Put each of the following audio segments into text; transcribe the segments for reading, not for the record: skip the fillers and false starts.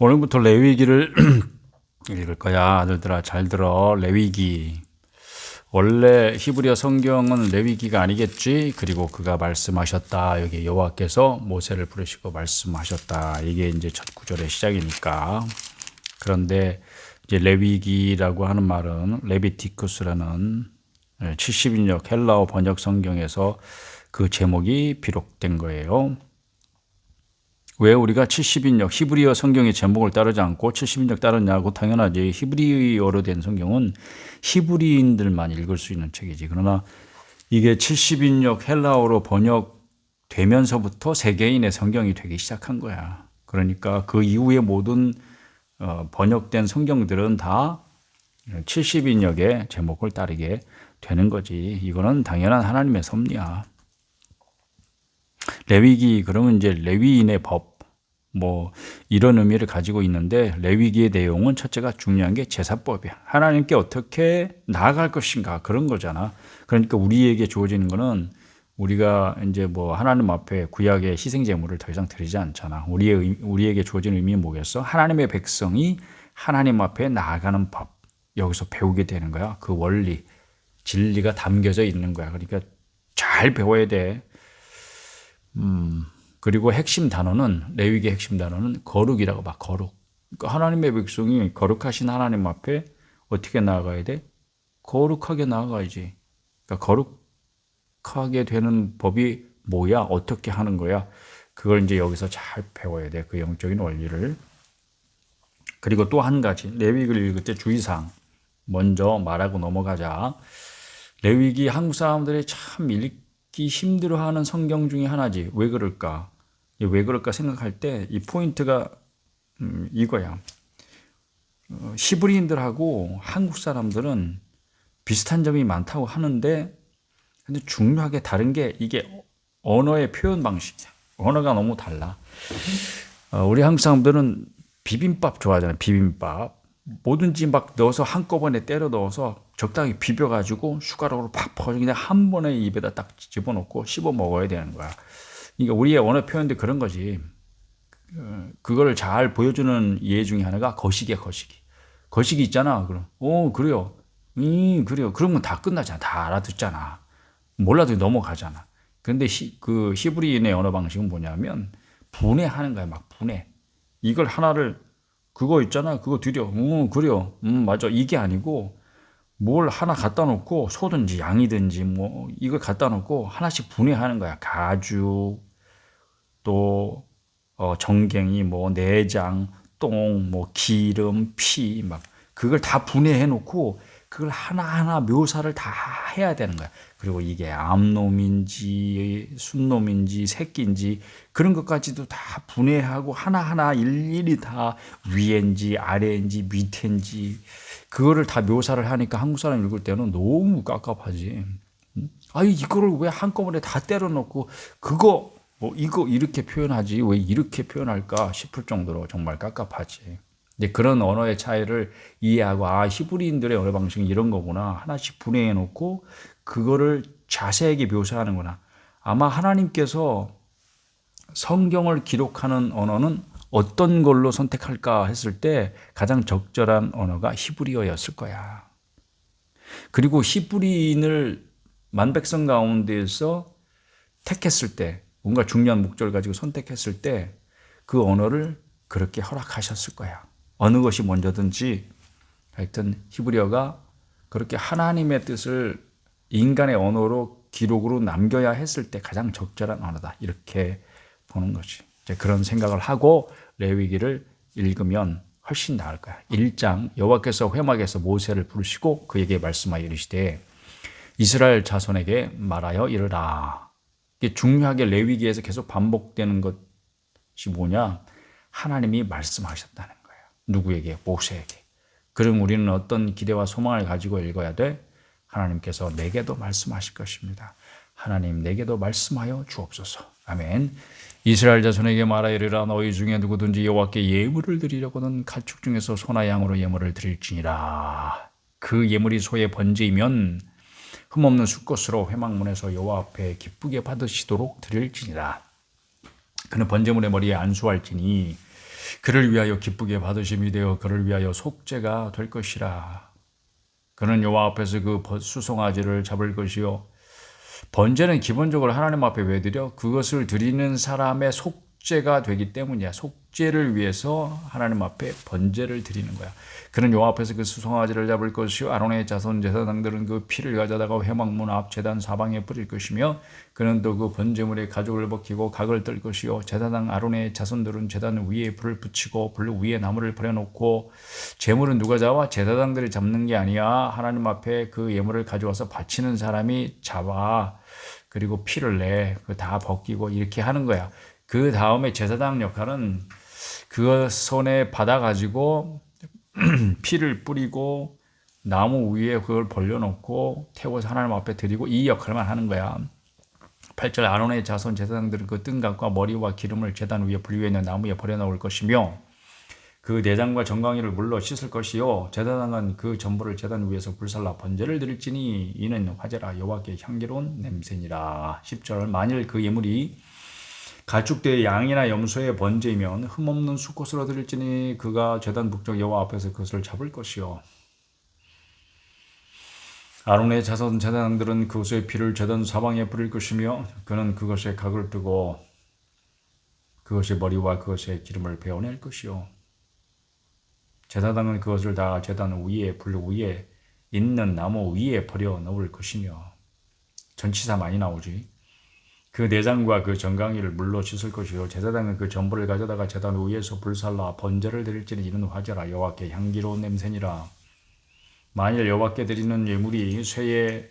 오늘부터 레위기를 읽을 거야. 아들들아, 잘 들어. 레위기. 원래 히브리어 성경은 레위기가 아니겠지. 그리고 그가 말씀하셨다. 여기 여호와께서 모세를 부르시고 말씀하셨다. 이게 이제 첫 구절의 시작이니까. 그런데 이제 레위기라고 하는 말은 레비티쿠스라는 70인역 헬라어 번역 성경에서 그 제목이 비록된 거예요. 왜 우리가 70인역 히브리어 성경의 제목을 따르지 않고 70인역 따르냐고? 당연하지. 히브리어로 된 성경은 히브리인들만 읽을 수 있는 책이지. 그러나 이게 70인역 헬라어로 번역되면서부터 세계인의 성경이 되기 시작한 거야. 그러니까 그 이후에 모든 번역된 성경들은 다 70인역의 제목을 따르게 되는 거지. 이거는 당연한 하나님의 섭리야. 레위기, 그러면 이제 레위인의 법, 이런 의미를 가지고 있는데, 레위기의 내용은 첫째가 중요한 게 제사법이야. 하나님께 어떻게 나아갈 것인가, 그런 거잖아. 그러니까 우리에게 주어지는 거는 우리가 이제 하나님 앞에 구약의 희생제물을 더 이상 드리지 않잖아. 우리에게 주어진 의미는 뭐겠어? 하나님의 백성이 하나님 앞에 나아가는 법, 여기서 배우게 되는 거야. 그 원리, 진리가 담겨져 있는 거야. 그러니까 잘 배워야 돼. 그리고 핵심 단어는, 레위기의 핵심 단어는 거룩이라고 봐. 거룩. 그러니까 하나님의 백성이 거룩하신 하나님 앞에 어떻게 나아가야 돼? 거룩하게 나아가야지. 그러니까 거룩하게 되는 법이 뭐야? 어떻게 하는 거야? 그걸 이제 여기서 잘 배워야 돼. 그 영적인 원리를. 그리고 또 한 가지, 레위기를 읽을 때 주의사항 먼저 말하고 넘어가자. 레위기 한국 사람들이 참 읽기 힘들어하는 성경 중에 하나지. 왜 그럴까? 왜 그럴까 생각할 때 이 포인트가 이거야. 히브리인들하고 한국 사람들은 비슷한 점이 많다고 하는데, 근데 중요하게 다른 게 이게 언어의 표현 방식이야. 언어가 너무 달라. 우리 한국 사람들은 비빔밥 좋아하잖아요. 비빔밥. 뭐든지 막 넣어서 한꺼번에 때려 넣어서 적당히 비벼가지고 숟가락으로 팍 퍼서 그냥 한 번에 입에다 딱 집어넣고 씹어 먹어야 되는 거야. 그러니까 우리의 언어 표현도 그런 거지. 그걸 잘 보여주는 예 중에 하나가 거시기야, 거시기. 거시기 있잖아. 그럼, 그래요. 그래요. 그러면 다 끝나잖아. 다 알아듣잖아. 몰라도 넘어가잖아. 근데 그 히브리인의 언어 방식은 뭐냐면 분해하는 거야. 막 분해. 이걸 하나를, 그거 있잖아. 그거 드려. 그래요. 맞아. 이게 아니고 뭘 하나 갖다 놓고 소든지 양이든지 이걸 갖다 놓고 하나씩 분해하는 거야. 가죽, 또 정갱이, 내장, 똥, 기름, 피, 막 그걸 다 분해해 놓고 그걸 하나하나 묘사를 다 해야 되는 거야. 그리고 이게 암놈인지 순놈인지 새끼인지 그런 것까지도 다 분해하고 하나하나 일일이 다 위인지 아래인지 밑인지 그거를 다 묘사를 하니까 한국 사람 읽을 때는 너무 깝깝하지. 이거를 왜 한꺼번에 다 때려 넣고 그거 이거 이렇게 표현하지 왜 이렇게 표현할까 싶을 정도로 정말 깝깝하지. 이제 그런 언어의 차이를 이해하고 히브리인들의 언어 방식은 이런 거구나. 하나씩 분해해 놓고 그거를 자세하게 묘사하는구나. 아마 하나님께서 성경을 기록하는 언어는 어떤 걸로 선택할까 했을 때 가장 적절한 언어가 히브리어였을 거야. 그리고 히브리인을 만백성 가운데에서 택했을 때, 뭔가 중요한 목적을 가지고 선택했을 때 그 언어를 그렇게 허락하셨을 거야. 어느 것이 먼저든지 하여튼 히브리어가 그렇게 하나님의 뜻을 인간의 언어로 기록으로 남겨야 했을 때 가장 적절한 언어다. 이렇게 보는 거지. 이제 그런 생각을 하고 레위기를 읽으면 훨씬 나을 거야. 1장 여호와께서 회막에서 모세를 부르시고 그에게 말씀하여 이르시되 이스라엘 자손에게 말하여 이르라. 이게 중요하게 레위기에서 계속 반복되는 것이 뭐냐? 하나님이 말씀하셨다는 거예요. 누구에게? 모세에게. 그럼 우리는 어떤 기대와 소망을 가지고 읽어야 돼? 하나님께서 내게도 말씀하실 것입니다. 하나님 내게도 말씀하여 주옵소서. 아멘. 이스라엘 자손에게 말하여 이르라. 너희 중에 누구든지 여호와께 예물을 드리려고는 가축 중에서 소나 양으로 예물을 드릴지니라. 그 예물이 소의 번제이면 흠없는 수꽃으로 회막문에서 여호와 앞에 기쁘게 받으시도록 드릴지니라. 그는 번제물의 머리에 안수할지니 그를 위하여 기쁘게 받으심이 되어 그를 위하여 속죄가 될 것이라. 그는 여호와 앞에서 그 수송아지를 잡을 것이요. 번제는 기본적으로 하나님 앞에 왜 드려? 그것을 드리는 사람의 속죄가 되기 때문이야. 속죄를 위해서 하나님 앞에 번제를 드리는 거야. 그는 여호와 앞에서 그 수송아지를 잡을 것이요. 아론의 자손 제사장들은 그 피를 가져다가 회막문 앞 제단 사방에 뿌릴 것이며 그는 또 그 번제물의 가죽을 벗기고 각을 뜰 것이요. 제사장 아론의 자손들은 제단 위에 불을 붙이고 불 위에 나무를 버려놓고 제물은 누가 잡아? 제사장들이 잡는 게 아니야. 하나님 앞에 그 예물을 가져와서 바치는 사람이 잡아. 그리고 피를 내. 그 다 벗기고 이렇게 하는 거야. 그 다음에 제사장 역할은 그 손에 받아가지고 피를 뿌리고 나무 위에 그걸 벌려놓고 태워서 하나님 앞에 드리고 이 역할만 하는 거야. 8절 아론의 자손 제사장들은 그 뜬각과 머리와 기름을 제단 위에 불 위에 있는 나무에 버려놓을 것이며 그 내장과 정강이를 물로 씻을 것이요. 제사장은 그 전부를 제단 위에서 불살라 번제를 드릴지니 이는 화제라 여호와께 향기로운 냄새니라. 10절 만일 그 예물이 가축대의 양이나 염소의 번제이면 흠없는 수컷으로 드릴지니 그가 제단 북쪽 여호와 앞에서 그것을 잡을 것이요. 아론의 자손 제사장들은 그것의 피를 제단 사방에 뿌릴 것이며 그는 그것의 각을 뜨고 그것의 머리와 그것의 기름을 베어낼 것이요. 제사장은 그것을 다 제단 위에 불 위에 있는 나무 위에 버려 놓을 것이며 전치사 많이 나오지. 그 내장과 그 정강이를 물로 씻을 것이요. 제사장은 그 전부를 가져다가 제단 위에서 불살라 번제를 드릴지니 이는 화제라 여호와께 향기로운 냄새니라. 만일 여호와께 드리는 예물이 쇠의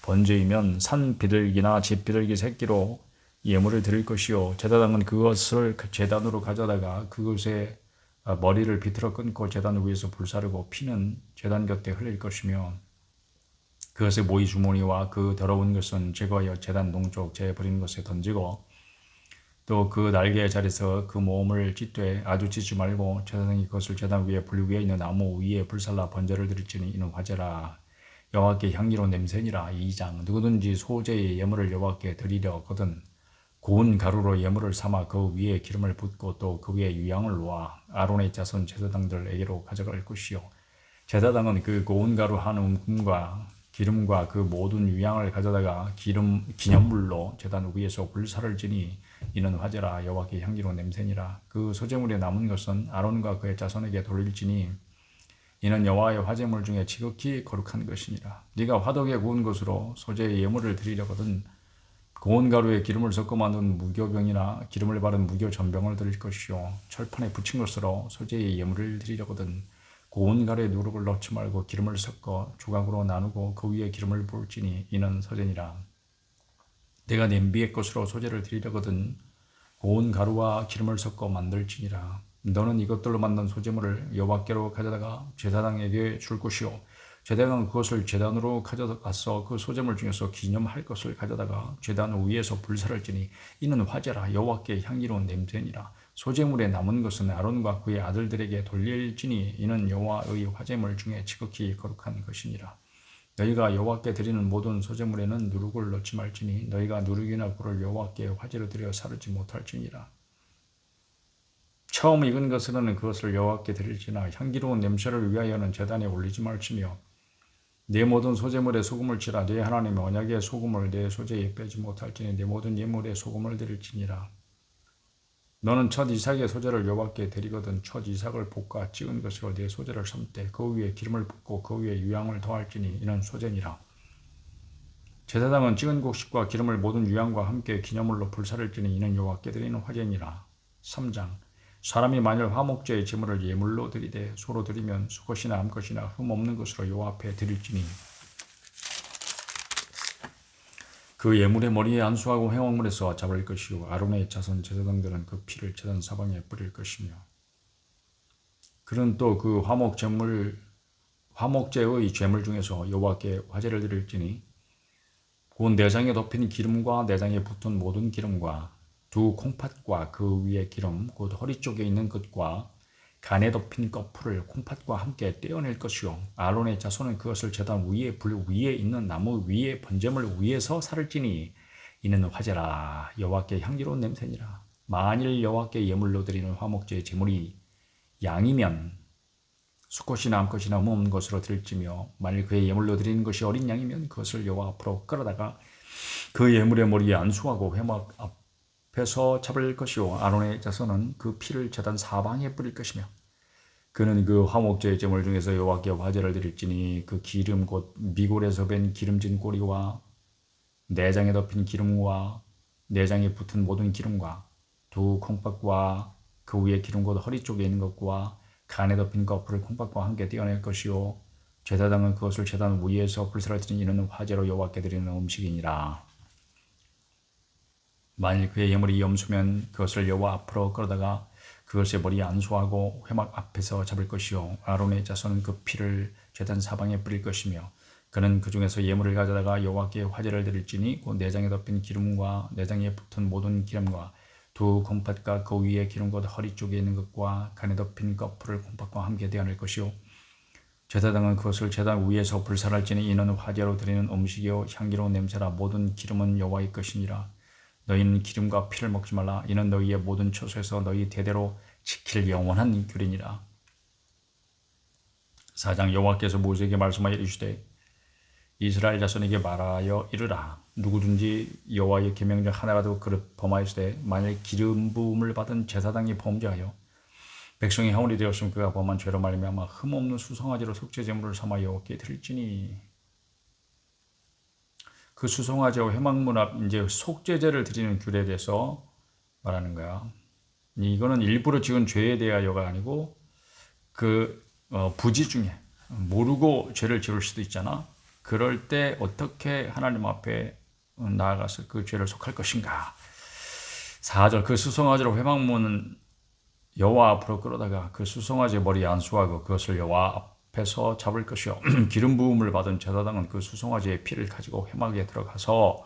번제이면 산 비둘기나 집 비둘기 새끼로 예물을 드릴 것이요. 제사장은 그것을 제단으로 가져다가 그것에 머리를 비틀어 끊고 제단 위에서 불사르고 피는 제단 곁에 흘릴 것이며 그것의 모이 주머니와 그 더러운 것은 제거하여 제단 동쪽 제 버린 것에 던지고 또 그 날개의 자리에서 그 몸을 찢되 아주 찢지 말고 제사장이 그것을 제단 위에 불 위에 있는 나무 위에 불살라 번제를 드릴지니 이는 화제라 여호와께 향기로운 냄새니라. 2장 누구든지 소제의 예물을 여호와께 드리려거든 고운 가루로 예물을 삼아 그 위에 기름을 붓고 또 그 위에 유향을 놓아 아론의 자손 제사장들에게로 가져갈 것이요. 제사장은 그 고운 가루 한 움큼과 기름과 그 모든 유향을 가져다가 기념물로 제단 위에서 불사를 지니 이는 화제라 여호와께 향기로운 냄새니라. 그 소제물에 남은 것은 아론과 그의 자손에게 돌릴지니 이는 여호와의 화제물 중에 지극히 거룩한 것이니라. 네가 화덕에 구운 것으로 소제의 예물을 드리려거든 고운 가루에 기름을 섞어 만든 무교병이나 기름을 바른 무교 전병을 드릴 것이요. 철판에 붙인 것으로 소제의 예물을 드리려거든 고운 가루에 누룩을 넣지 말고 기름을 섞어 조각으로 나누고 그 위에 기름을 부을지니 이는 소제니라. 내가 냄비의 것으로 소제를 드리려거든 고운 가루와 기름을 섞어 만들지니라. 너는 이것들로 만든 소제물을 여호와께로 가져다가 제사장에게 줄 것이요. 제사장은 그것을 제단으로 가져가서 그 소제물 중에서 기념할 것을 가져다가 제단 위에서 불사를 지니 이는 화제라 여호와께 향기로운 냄새니라. 소제물에 남은 것은 아론과 그의 아들들에게 돌릴지니 이는 여호와의 화제물 중에 지극히 거룩한 것이니라. 너희가 여호와께 드리는 모든 소제물에는 누룩을 넣지 말지니 너희가 누룩이나 꿀을 여호와께 화제로 드려 사르지 못할지니라. 처음 익은 것은 그것을 여호와께 드릴지나 향기로운 냄새를 위하여는 제단에 올리지 말지며 내 모든 소제물에 소금을 치라. 내 하나님의 언약의 소금을 내 소제에 빼지 못할지니 내 모든 예물에 소금을 드릴지니라. 너는 첫 이삭의 소제를 여호와께 드리거든 첫 이삭을 볶아 찍은 것으로 내 소제를 삶되 그 위에 기름을 붓고 그 위에 유향을 더할지니 이는 소제니라. 제사장은 찍은 곡식과 기름을 모든 유향과 함께 기념물로 불사를 지니 이는 여호와께 드리는 화제니라. 3장 사람이 만일 화목제의 제물을 예물로 드리되 소로 드리면 수컷이나 암컷이나 흠없는 것으로 여호와 앞에 드릴지니 그 예물의 머리에 안수하고 회막물에서 잡을 것이요 아론의 자손 제사장들은 그 피를 제단 사방에 뿌릴 것이며 그는 또 그 화목제의 제물 중에서 여호와께 화제를 드릴지니 곧 내장에 덮인 기름과 내장에 붙은 모든 기름과 두 콩팥과 그 위에 기름 곧 허리 쪽에 있는 것과 간에 덮인 거풀을 콩팥과 함께 떼어낼 것이요 아론의 자손은 그것을 제단 위에 불 위에 있는 나무 위에 번제물 위에서 살을 찌니 이는 화제라 여호와께 향기로운 냄새니라. 만일 여호와께 예물로 드리는 화목제의 제물이 양이면 수컷이나 암컷이나 흠없는 것으로 드릴지며 만일 그의 예물로 드리는 것이 어린 양이면 그것을 여호와 앞으로 끌어다가 그 예물의 머리에 안수하고 회막 앞에서 잡을 것이요 아론의 자손은 그 피를 제단 사방에 뿌릴 것이며 그는 그 화목제의 제물 중에서 여호와께 화제를 드릴지니 그 기름 곧 미골에서 밴 기름진 꼬리와 내장에 덮인 기름과 내장에 붙은 모든 기름과 두 콩팥과 그 위에 기름 곧 허리 쪽에 있는 것과 간에 덮인 거풀을 콩팥과 함께 떼어낼 것이요 제사장은 그것을 제단 위에서 불사를 드린 이는 화제로 여호와께 드리는 음식이니라. 만일 그의 예물이 염소면 그것을 여호와 앞으로 끌어다가 그것의 머리에 안수하고 회막 앞에서 잡을 것이요 아론의 자손은 그 피를 제단 사방에 뿌릴 것이며 그는 그 중에서 예물을 가져다가 여호와께 화제를 드릴지니 그 내장에 덮인 기름과 내장에 붙은 모든 기름과 두 콩팥과 그 위에 기름 곧 허리 쪽에 있는 것과 간에 덮인 거풀을 콩팥과 함께 떼어낼 것이요 제사장은 그것을 제단 위에서 불살할지니 이는 화제로 드리는 음식이요 향기로운 냄새라 모든 기름은 여호와의 것이니라. 너희는 기름과 피를 먹지 말라. 이는 너희의 모든 처소에서 너희 대대로 지킬 영원한 규례니라. 4장 여호와께서 모세에게 말씀하여 이르시되 이스라엘 자손에게 말하여 이르라. 누구든지 여호와의 계명 중 하나라도 그릇 범하였으되 만일 기름 부음을 받은 제사장이 범죄하여 백성이 하물이 되었으면 그가 범한 죄로 말미암아 흠없는 수송아지로 속죄 제물을 삼아 여호와께 드릴지니 그 수송아지와 회막문 앞 이제 속죄제를 드리는 규례에 대해서 말하는 거야. 이거는 일부러 지은 죄에 대하여가 아니고 그 부지 중에 모르고 죄를 지을 수도 있잖아. 그럴 때 어떻게 하나님 앞에 나아가서 그 죄를 속할 것인가. 4절 그 수송아지로 회막문은 여호와 앞으로 끌어다가 그 수송아지 머리에 안수하고 그것을 여호와 앞에서 잡을 것이요 기름 부음을 받은 제사장은 그 수송아지의 피를 가지고 회막에 들어가서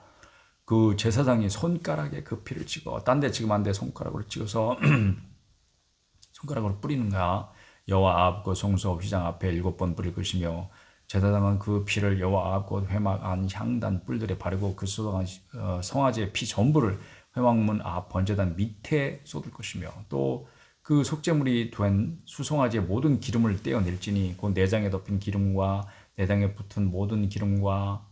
그 제사장이 손가락에 그 피를 찍어 딴 데 찍으면 안 돼. 손가락으로 찍어서 손가락으로 뿌리는 거야. 여호와 앞 그 성소 휘장 앞에 7번 뿌릴 것이며 제사장은 그 피를 여호와 앞 그 회막 안 향단 뿔들에 바르고 그 송아지의 피 전부를 회막문 앞 번제단 밑에 쏟을 것이며 또 그 속죄물이 된 수송아지의 모든 기름을 떼어낼지니 그 내장에 덮인 기름과 내장에 붙은 모든 기름과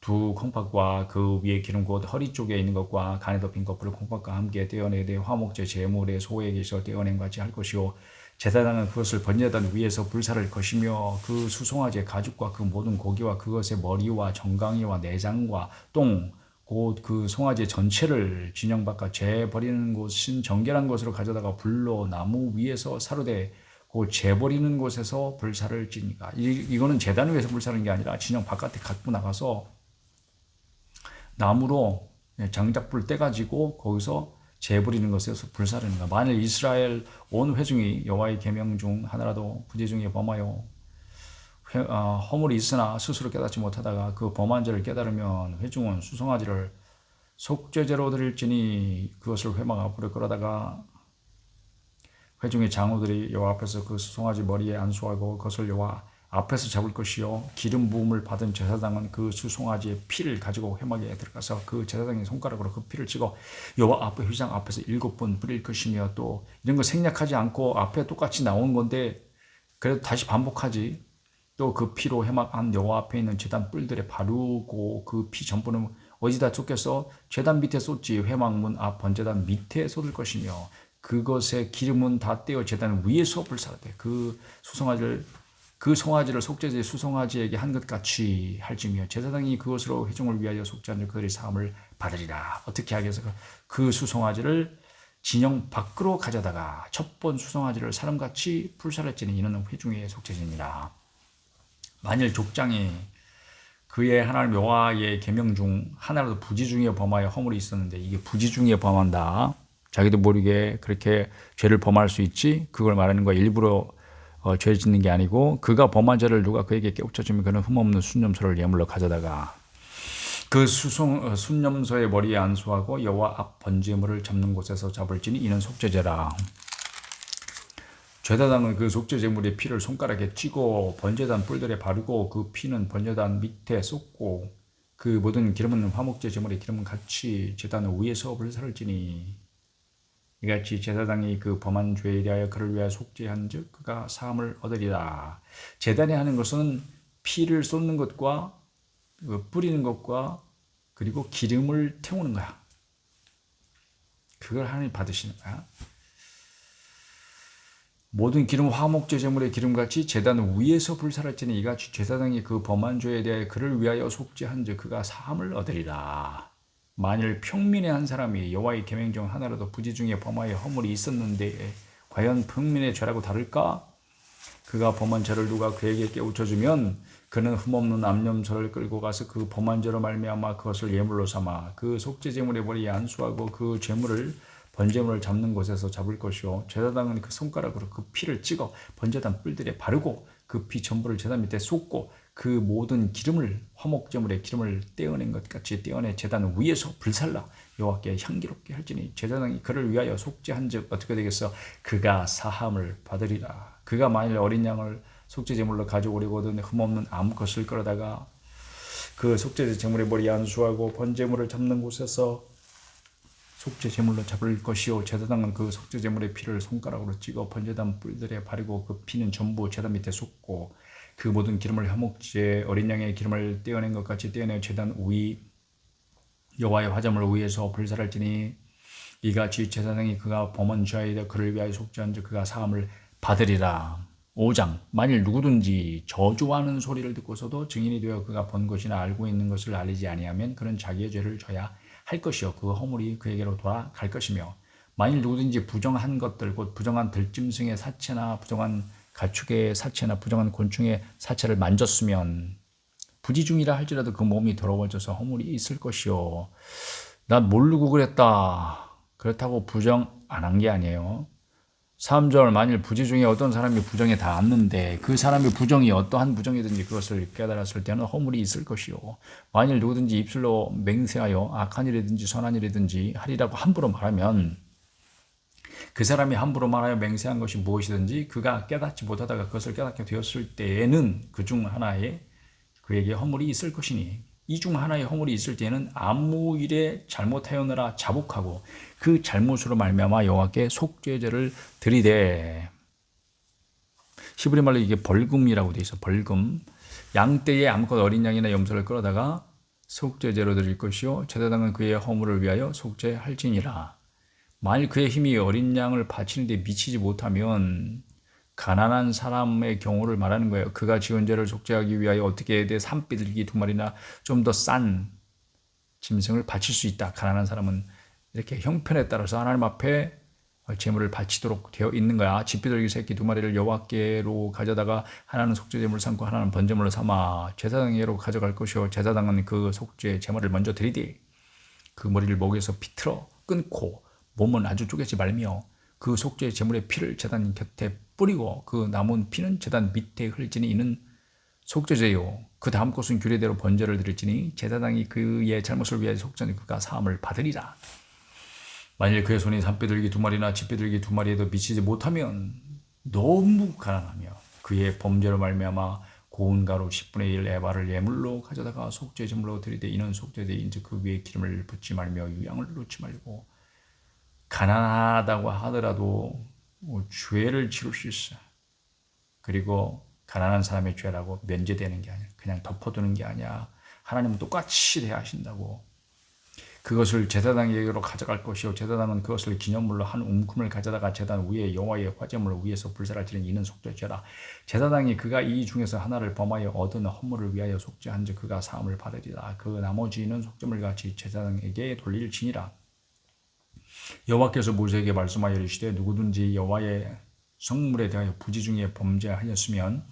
두 콩팥과 그 위에 기름 곧 허리 쪽에 있는 것과 간에 덮인 것을 콩팥과 함께 떼어내되 화목제 제물의 소에게서 떼어낸 같이 할 것이요 제사장은 그것을 번제단 위에서 불사를 것이며 그 수송아지의 가죽과 그 모든 고기와 그것의 머리와 정강이와 내장과 똥 곧 그 송아지 전체를 진영 바깥 재 버리는 곳인 정결한 곳으로 가져다가 불로 나무 위에서 사르되 그 재 버리는 곳에서 불사를 지니까 이거는 제단 위에서 불사는 게 아니라 진영 바깥에 갖고 나가서 나무로 장작불 떼가지고 거기서 재 버리는 것에서 불사르는 거야. 만일 이스라엘 온 회중이 여호와의 계명 중 하나라도 부재 중에 범하여 허물이 있으나 스스로 깨닫지 못하다가 그 범한 죄를 깨달으면 회중은 수송아지를 속죄제로 드릴지니 그것을 회막 앞으로 끌어다가 회중의 장로들이 여호와 앞에서 그 수송아지 머리에 안수하고 그것을 여호와 앞에서 잡을 것이요 기름 부음을 받은 제사장은 그 수송아지의 피를 가지고 회막에 들어가서 그 제사장의 손가락으로 그 피를 찍어 여호와 앞에 휘장 앞에서 7번 뿌릴 것이며 또 이런 거 생략하지 않고 앞에 똑같이 나온 건데 그래도 다시 반복하지. 또 그 피로 회막 안 여호와 앞에 있는 제단 뿔들에 바르고 그 피 전부는 어디다 쫓겨서 제단 밑에 쏟지 회막문 앞 번제단 밑에 쏟을 것이며 그것의 기름은 다 떼어 제단 위에서 불사르되 그 송아지를 속죄제 수송아지에게 한 것 같이 할지며 제사장이 그것으로 회중을 위하여 속죄한 그들의 사함을 받으리라. 어떻게 하겠어? 그 수송아지를 진영 밖으로 가져다가 첫 번 수송아지를 사람같이 불살할지니 이는 회중의 속죄제니라. 만일 족장이 그의 하나님 여호와의 계명 중 하나라도 부지 중에 범하여 허물이 있었는데 이게 부지 중에 범한다. 자기도 모르게 그렇게 죄를 범할 수 있지. 그걸 말하는 거야. 일부러 죄 짓는 게 아니고 그가 범한 죄를 누가 그에게 깨우쳐주면 그는 흠없는 순념소를 예물로 가져다가 그 순념소의 머리에 안수하고 여호와 앞 번제물을 잡는 곳에서 잡을지니 이는 속죄제라. 제사장은 그 속죄제물의 피를 손가락에 찌고 번제단 뿔들에 바르고 그 피는 번제단 밑에 쏟고 그 모든 기름은 화목제 제물의 기름은 같이 제단 위에서 불사를 지니 이같이 제사장이 그 범한 죄에 대하여 그를 위하여 속죄한즉 그가 사함을 얻으리라. 제단에 하는 것은 피를 쏟는 것과 뿌리는 것과 그리고 기름을 태우는 거야. 그걸 하나님 받으시는 거야. 모든 기름 화목제 제물의 기름같이 제단 위에서 불살할지니 이같이 제사장이 그 범한 죄에 대하여 그를 위하여 속죄한즉 그가 사함을 얻으리라. 만일 평민의 한 사람이 여호와의 계명 중 하나라도 부지 중에 범하여 허물이 있었는데 과연 평민의 죄라고 다를까? 그가 범한 죄를 누가 그에게 깨우쳐주면 그는 흠없는 암염소를 끌고 가서 그 범한 죄로 말미암아 그것을 예물로 삼아 그 속죄 제물의 머리에 안수하고 그 제물을 번제물을 잡는 곳에서 잡을 것이요 제사장은 그 손가락으로 그 피를 찍어 번제단 뿔들에 바르고 그 피 전부를 제단 밑에 쏟고 그 모든 기름을 화목제물의 기름을 떼어낸 것 같이 떼어내 제단 위에서 불살라 여호와께 향기롭게 할지니 제사장이 그를 위하여 속죄한즉 어떻게 되겠어? 그가 사함을 받으리라. 그가 만일 어린 양을 속죄제물로 가져오려거든 흠없는 암컷을 끌어다가 그 속죄제물의 머리에 안수하고 번제물을 잡는 곳에서 속죄제물로 잡을 것이요 제사장은 그 속죄제물의 피를 손가락으로 찍어 번제단 뿔들에 바르고 그 피는 전부 제단 밑에 쏟고 그 모든 기름을 화목제 어린 양의 기름을 떼어낸 것 같이 떼어내 제단 위 여호와의 화장물 위에서 불살할지니 이같이 제사장이 그가 범한 죄에 대해 그를 위하여 속죄한즉 그가 사함을 받으리라. 5장 만일 누구든지 저주하는 소리를 듣고서도 증인이 되어 그가 본 것이나 알고 있는 것을 알리지 아니하면 그는 자기의 죄를 져야 할 것이요 그 허물이 그에게로 돌아갈 것이며 만일 누구든지 부정한 것들 곧 부정한 들짐승의 사체나 부정한 가축의 사체나 부정한 곤충의 사체를 만졌으면 부지중이라 할지라도 그 몸이 더러워져서 허물이 있을 것이요 난 모르고 그랬다 그렇다고 부정 안 한 게 아니에요. 3절 만일 부지 중에 어떤 사람이 부정에 닿았는데 그 사람의 부정이 어떠한 부정이든지 그것을 깨달았을 때는 허물이 있을 것이요 만일 누구든지 입술로 맹세하여 악한 일이든지 선한 일이든지 하리라고 함부로 말하면 그 사람이 함부로 말하여 맹세한 것이 무엇이든지 그가 깨닫지 못하다가 그것을 깨닫게 되었을 때에는 그 중 하나에 그에게 허물이 있을 것이니 이 중 하나의 허물이 있을 때에는 아무 일에 잘못하였느라 자복하고 그 잘못으로 말미암아 여호와께 속죄제를 드리되 히브리 말로 이게 벌금이라고 돼 있어. 벌금. 양떼의 암컷 어린 양이나 염소를 끌어다가 속죄제로 드릴 것이요 제사장은 그의 허물을 위하여 속죄할지니라. 만일 그의 힘이 어린 양을 바치는데 미치지 못하면 가난한 사람의 경우를 말하는 거예요. 그가 지은 죄를 속죄하기 위하여 어떻게 해야 돼? 산비둘기 2마리나 좀 더 싼 짐승을 바칠 수 있다. 가난한 사람은 이렇게 형편에 따라서 하나님 앞에 제물을 바치도록 되어 있는 거야. 집비둘기 새끼 2마리를 여호와께로 가져다가 하나는 속죄제물을 삼고 하나는 번제물을 삼아 제사장에게로 가져갈 것이요 제사장은 그 속죄 제물을 먼저 드리되 그 머리를 목에서 비틀어 끊고 몸은 아주 쪼개지 말며 그 속죄 제물의 피를 제단 곁에 뿌리고 그 남은 피는 제단 밑에 흘지니 이는 속죄제요 그 다음 것은 규례대로 번제를 드릴지니 제사장이 그의 잘못을 위하여 속죄하니 그가 사함을 받으리라. 만일 그의 손이 산비둘기 2마리나 집비둘기 2마리에도 미치지 못하면 너무 가난하며 그의 범죄로 말미암아 고운 가루 10분의 1 에바를 예물로 가져다가 속죄제물로 드리되 이는 속죄제인즉 그 위에 기름을 붓지 말며 유향을 놓지 말고 가난하다고 하더라도 죄를 지을 수 있어. 그리고 가난한 사람의 죄라고 면제되는 게 아니야. 그냥 덮어두는 게 아니야. 하나님은 똑같이 대하신다고. 그것을 제사장에게로 가져갈 것이요 제사장은 그것을 기념물로 한 움큼을 가져다가 제단 위에 여호와의 화제물 위에서 불살을 지른 이는 속죄죄라. 제사장이 그가 이 중에서 하나를 범하여 얻은 허물을 위하여 속죄한즉 그가 사함을 받으리라. 그 나머지는 속죄물 같이 제사장에게 돌릴지니라. 여호와께서 모세에게 말씀하여 이르시되 누구든지 여호와의 성물에 대하여 부지 중에 범죄하였으면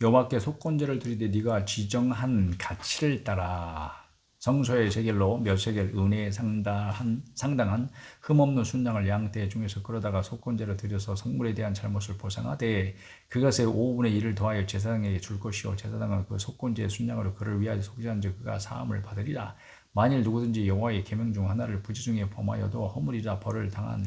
여호와께 속건제를 드리되 네가 지정한 가치를 따라 성소의 세겔로 몇 세겔 은혜에 상당한 흠없는 순양을 양떼 중에서 끌어다가 속건제를 드려서 성물에 대한 잘못을 보상하되 그것의 5분의 1을 더하여 제사장에게 줄 것이요 제사장은 그 속건제의 순양으로 그를 위하여 속죄한즉 그가 사함을 받으리라. 만일 누구든지 여호와의 계명 중 하나를 부지 중에 범하여도 허물이라 벌을 당할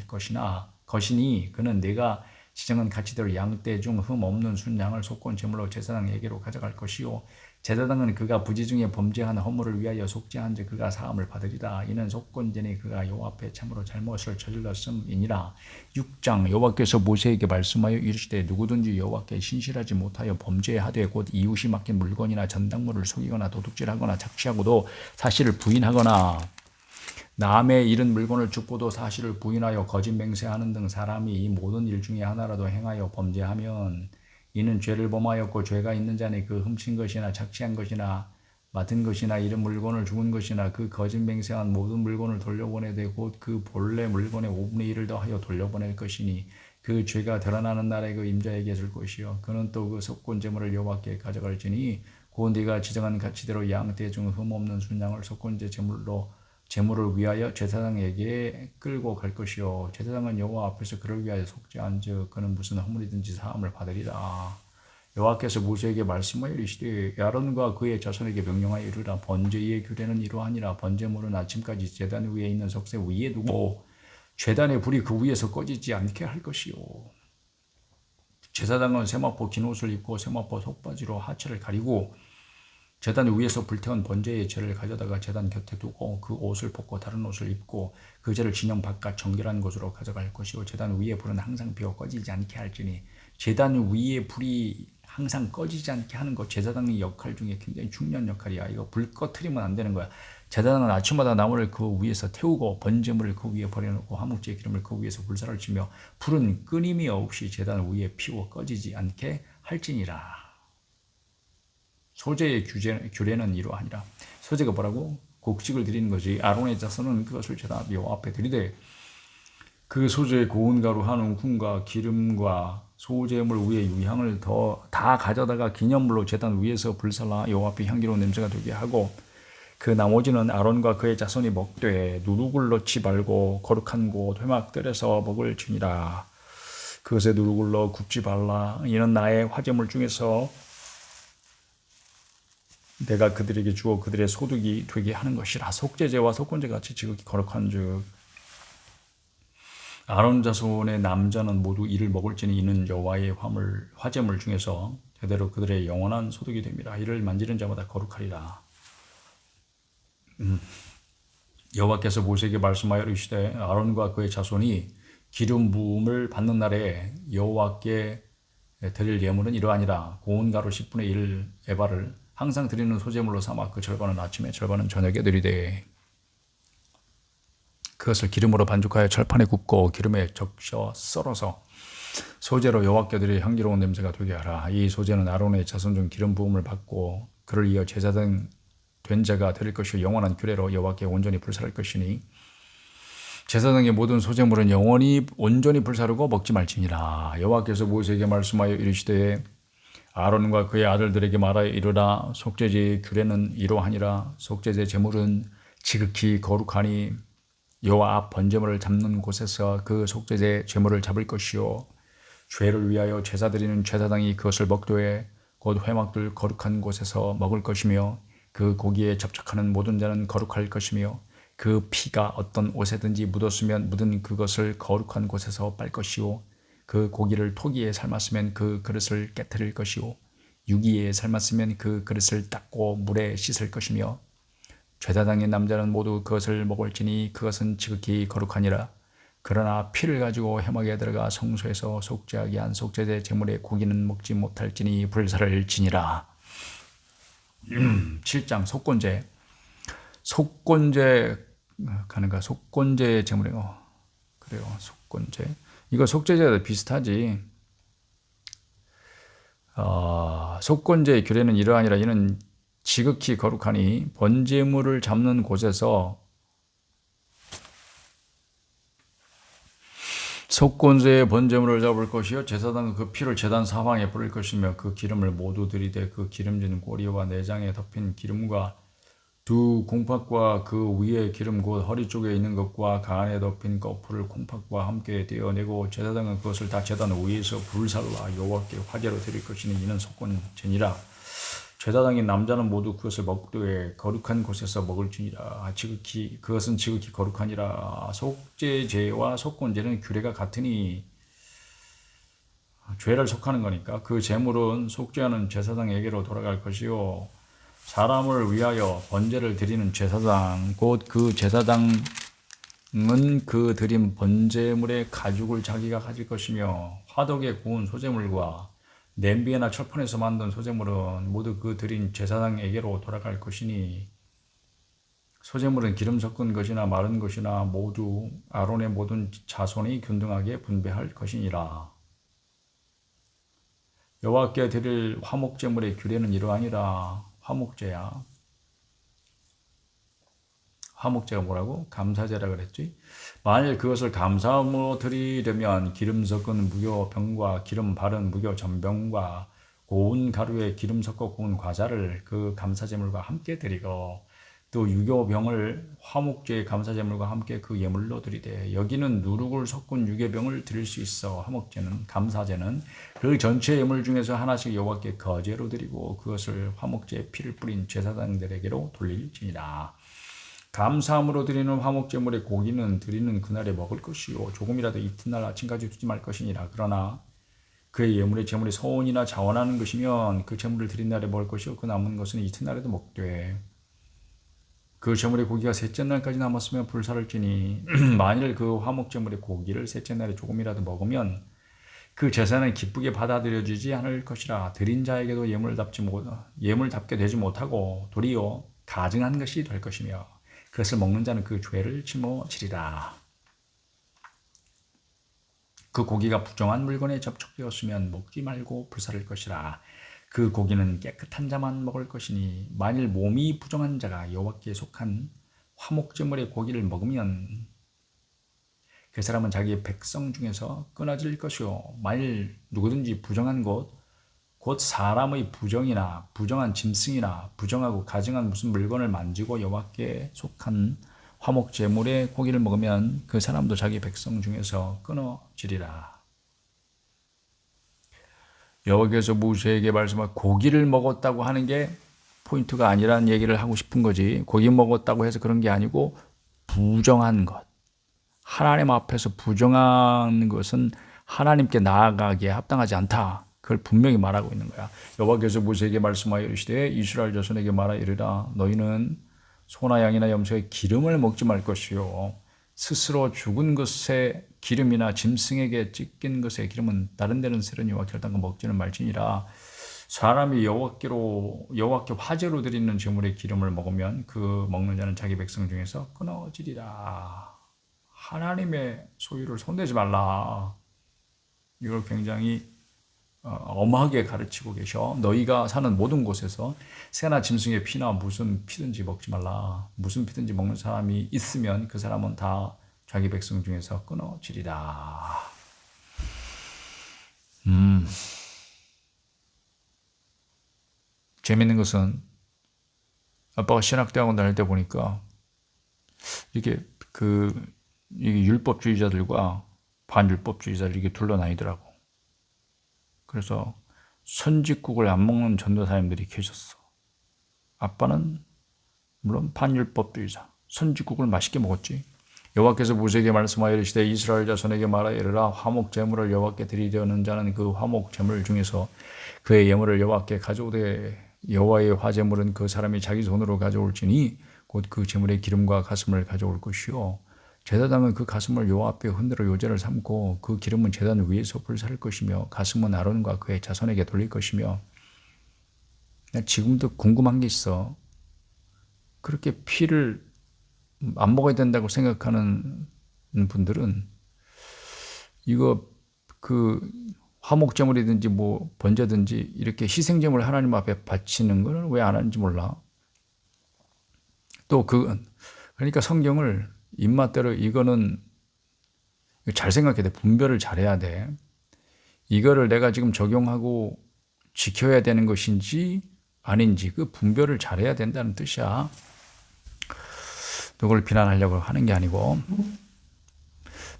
것이니 그는 내가 지정한 가치대로 양떼 중 흠 없는 순양을 속건 제물로 제사장에게로 가져갈 것이요 제사장은 그가 부지 중에 범죄한 허물을 위하여 속죄한즉 그가 사함을 받으리라. 이는 속건제니 그가 여호와 앞에 참으로 잘못을 저질렀음이니라. 6장 여호와께서 모세에게 말씀하여 이르시되 누구든지 여호와께 신실하지 못하여 범죄하되 곧 이웃이 맡긴 물건이나 전당물을 속이거나 도둑질하거나 착취하고도 사실을 부인하거나 남의 잃은 물건을 죽고도 사실을 부인하여 거짓 맹세하는 등 사람이 이 모든 일 중에 하나라도 행하여 범죄하면 이는 죄를 범하였고 죄가 있는 자니 그 훔친 것이나 착취한 것이나 맡은 것이나 잃은 물건을 죽은 것이나 그 거짓 맹세한 모든 물건을 돌려보내되 곧 그 본래 물건의 5분의 1을 더하여 돌려보낼 것이니 그 죄가 드러나는 날에 그 임자에게 줄 것이요 그는 또 그 속건 제물을 여호와께 가져갈지니 곧 네가 지정한 가치대로 양떼 중 흠 없는 순양을 속건제 제물을 위하여 제사장에게 끌고 갈 것이요 제사장은 여호와 앞에서 그를 위하여 속죄한즉 그는 무슨 허물이든지 사함을 받으리라. 여호와께서 모세에게 말씀하여 이르시되 아론과 그의 자손에게 명령하여 이르라. 번제의 규례는 이러하니라. 번제물은 아침까지 제단 위에 있는 석쇠 위에 두고 제단의 불이 그 위에서 꺼지지 않게 할 것이요 제사장은 세마포 긴 옷을 입고 세마포 속바지로 하체를 가리고 제단 위에서 불태운 번제의 재를 가져다가 제단 곁에 두고 그 옷을 벗고 다른 옷을 입고 그 재를 진영 바깥 정결한 곳으로 가져갈 것이요 제단 위에 불은 항상 피어 꺼지지 않게 할지니 제단 위에 불이 항상 꺼지지 않게 하는 것 제사장의 역할 중에 굉장히 중요한 역할이야. 이거 불 꺼트리면 안 되는 거야. 제사장은 아침마다 나무를 그 위에서 태우고 번제물을 그 위에 버려놓고 화목제의 기름을 그 위에서 불사를 치며 불은 끊임이 없이 제단 위에 피워 꺼지지 않게 할지니라. 소제의 규례는 이러하니라. 소제가 뭐라고? 곡식을 드리는 거지. 아론의 자손은 그것을 제단 여호와 앞에 드리되 그 소제의 고운 가루 한 움큼과 기름과 소제물 위에 유향을 다 가져다가 기념물로 제단 위에서 불살라 여호와 앞에 향기로운 냄새가 되게 하고 그 나머지는 아론과 그의 자손이 먹되 누룩을 넣지 말고 거룩한 곳 회막들에서 먹을지니라. 그것에 누룩을 넣어 굽지 말라. 이는 나의 화제물 중에서 내가 그들에게 주어 그들의 소득이 되게 하는 것이라. 속죄제와 속건제 같이 지극히 거룩한즉 아론 자손의 남자는 모두 이를 먹을지니 이는 여호와의 화제물 중에서 대대로 그들의 영원한 소득이 됩니다. 이를 만지는 자마다 거룩하리라. 여호와께서 모세에게 말씀하여 이르시되 아론과 그의 자손이 기름 부음을 받는 날에 여호와께 드릴 예물은 이러하니라. 고운 가루 10분의 1 에바를 항상 드리는 소제물로 삼아 그 절반은 아침에 절반은 저녁에 드리되 그것을 기름으로 반죽하여 철판에 굽고 기름에 적셔 썰어서 소제로 여호와께 드릴 향기로운 냄새가 되게 하라. 이 소제는 아론의 자손 중 기름 부음을 받고 그를 이어 제사장 된 자가 드릴 것이요 영원한 규례로 여호와께 온전히 불사를 것이니 제사장의 모든 소제물은 영원히 온전히 불사르고 먹지 말지니라. 여호와께서 모세에게 말씀하여 이르시되 아론과 그의 아들들에게 말하여 이르라. 속죄제의 규례는 이러하니라. 속죄제 제물은 지극히 거룩하니 여호와 앞 번제물을 잡는 곳에서 그 속죄제 제물을 잡을 것이요 죄를 위하여 제사 드리는 제사장이 그것을 먹되 곧 회막들 거룩한 곳에서 먹을 것이며 그 고기에 접촉하는 모든 자는 거룩할 것이며 그 피가 어떤 옷에든지 묻었으면 묻은 그것을 거룩한 곳에서 빨 것이요 그 고기를 토기에 삶았으면 그 그릇을 깨트릴 것이요 유기에 삶았으면 그 그릇을 닦고 물에 씻을 것이며 제사장의 남자는 모두 그것을 먹을지니 그것은 지극히 거룩하니라. 그러나 피를 가지고 회막에 들어가 성소에서 속죄하게 한 속죄제 제물의 고기는 먹지 못할지니 불사를 지니라. 7장 속건제 가는가? 속건제 제물이 그래요. 속건제 이거 속죄제도 비슷하지. 속건제의 규례는 이러하니라. 이는 지극히 거룩하니 번제물을 잡는 곳에서 속건제의 번제물을 잡을 것이요 제사장은 그 피를 제단 사방에 뿌릴 것이며 그 기름을 모두 들이되 그 기름진 꼬리와 내장에 덮인 기름과 두 콩팥과 그 위에 기름 곧 허리 쪽에 있는 것과 간에 덮인 거풀을 콩팥과 함께 떼어내고 제사장은 그것을 다 제단 위에서 불살라 여호와께 화제로 드릴 것이니 이는 속건제니라. 제사장인 남자는 모두 그것을 먹되 거룩한 곳에서 먹을지니라. 그것은 지극히 거룩하니라. 속죄제와 속건제는 규례가 같으니 죄를 속하는 거니까 그 제물은 속죄하는 제사장에게로 돌아갈 것이요 사람을 위하여 번제를 드리는 제사장 곧 그 제사장은 그 드린 번제물의 가죽을 자기가 가질 것이며 화덕에 구운 소제물과 냄비나 철판에서 만든 소제물은 모두 그 드린 제사장에게로 돌아갈 것이니 소제물은 기름 섞은 것이나 마른 것이나 모두 아론의 모든 자손이 균등하게 분배할 것이니라. 여호와께 드릴 화목제물의 규례는 이러하니라. 화목제야. 화목제가 뭐라고? 감사제라 그랬지. 만일 그것을 감사함으로 드리려면 기름 섞은 무교 병과 기름 바른 무교 전병과 고운 가루에 기름 섞어 구운 과자를 그 감사제물과 함께 드리고 또 유교병을 화목제의 감사제물과 함께 그 예물로 드리되 여기는 누룩을 섞은 유교병을 드릴 수 있어. 화목제는 감사제는 그 전체 예물 중에서 하나씩 여호와께 거제로 드리고 그것을 화목제에 피를 뿌린 제사장들에게로 돌릴지니라. 감사함으로 드리는 화목제물의 고기는 드리는 그날에 먹을 것이요 조금이라도 이튿날 아침까지 두지 말 것이니라. 그러나 그의 예물의 제물이 서원이나 자원하는 것이면 그 제물을 드린 날에 먹을 것이요 그 남은 것은 이튿날에도 먹되 그 제물의 고기가 셋째 날까지 남았으면 불사를 지니 만일 그 화목제물의 고기를 셋째 날에 조금이라도 먹으면 그 제사는 기쁘게 받아들여지지 않을 것이라. 드린 자에게도 예물답게 되지 못하고 도리어 가증한 것이 될 것이며 그것을 먹는 자는 그 죄를 짊어지리라. 그 고기가 부정한 물건에 접촉되었으면 먹지 말고 불사를 것이라. 그 고기는 깨끗한 자만 먹을 것이니 만일 몸이 부정한 자가 여호와께 속한 화목제물의 고기를 먹으면 그 사람은 자기의 백성 중에서 끊어질 것이요 만일 누구든지 부정한 것 곧 사람의 부정이나 부정한 짐승이나 부정하고 가증한 무슨 물건을 만지고 여호와께 속한 화목제물의 고기를 먹으면 그 사람도 자기 백성 중에서 끊어지리라. 여호와께서 모세에게 말씀한 고기를 먹었다고 하는 게 포인트가 아니라는 얘기를 하고 싶은 거지. 고기 먹었다고 해서 그런 게 아니고 부정한 것. 하나님 앞에서 부정한 것은 하나님께 나아가기에 합당하지 않다. 그걸 분명히 말하고 있는 거야. 여호와께서 모세에게 말씀하여 이르시되 이스라엘 자손에게 말하 이르라. 너희는 소나 양이나 염소의 기름을 먹지 말 것이요 스스로 죽은 것의 기름이나 짐승에게 찢긴 것의 기름은 다른 데는 새로운 여호와 결단과 먹지는 말지니라. 사람이 여호와께 화제로 드리는 제물의 기름을 먹으면 그 먹는 자는 자기 백성 중에서 끊어지리라. 하나님의 소유를 손대지 말라. 이걸 굉장히 엄하게 가르치고 계셔. 너희가 사는 모든 곳에서 새나 짐승의 피나 무슨 피든지 먹지 말라. 무슨 피든지 먹는 사람이 있으면 그 사람은 다 자기 백성 중에서 끊어지리라. 재밌는 것은 아빠가 신학대학원 다닐 때 보니까 이게 이게 율법주의자들과 반율법주의자들 이게 둘로 나뉘더라고. 그래서 선짓국을 안 먹는 전도사님들이 계셨어. 아빠는 물론 반율법주의자, 선짓국을 맛있게 먹었지. 여호와께서 모세에게 말씀하여 이르시되 이스라엘 자손에게 말하여 이르라. 화목 제물을 여호와께 드리려는 자는 그 화목 제물 중에서 그의 예물을 여호와께 가져오되 여호와의 화제물은 그 사람이 자기 손으로 가져올지니 곧 그 제물의 기름과 가슴을 가져올 것이요 제사장은 그 가슴을 여호와 앞에 흔들어 요제를 삼고 그 기름은 제단 위에서 불사를 것이며 가슴은 아론과 그의 자손에게 돌릴 것이며. 지금도 궁금한 게 있어. 그렇게 피를 안 먹어야 된다고 생각하는 분들은 이거 화목제물이든지 뭐 번제든지 이렇게 희생제물을 하나님 앞에 바치는 걸 왜 안 하는지 몰라. 또 그러니까 성경을 입맛대로 이거는 잘 생각해야 돼. 분별을 잘해야 돼. 이거를 내가 지금 적용하고 지켜야 되는 것인지 아닌지 그 분별을 잘해야 된다는 뜻이야. 누구를 비난하려고 하는 게 아니고.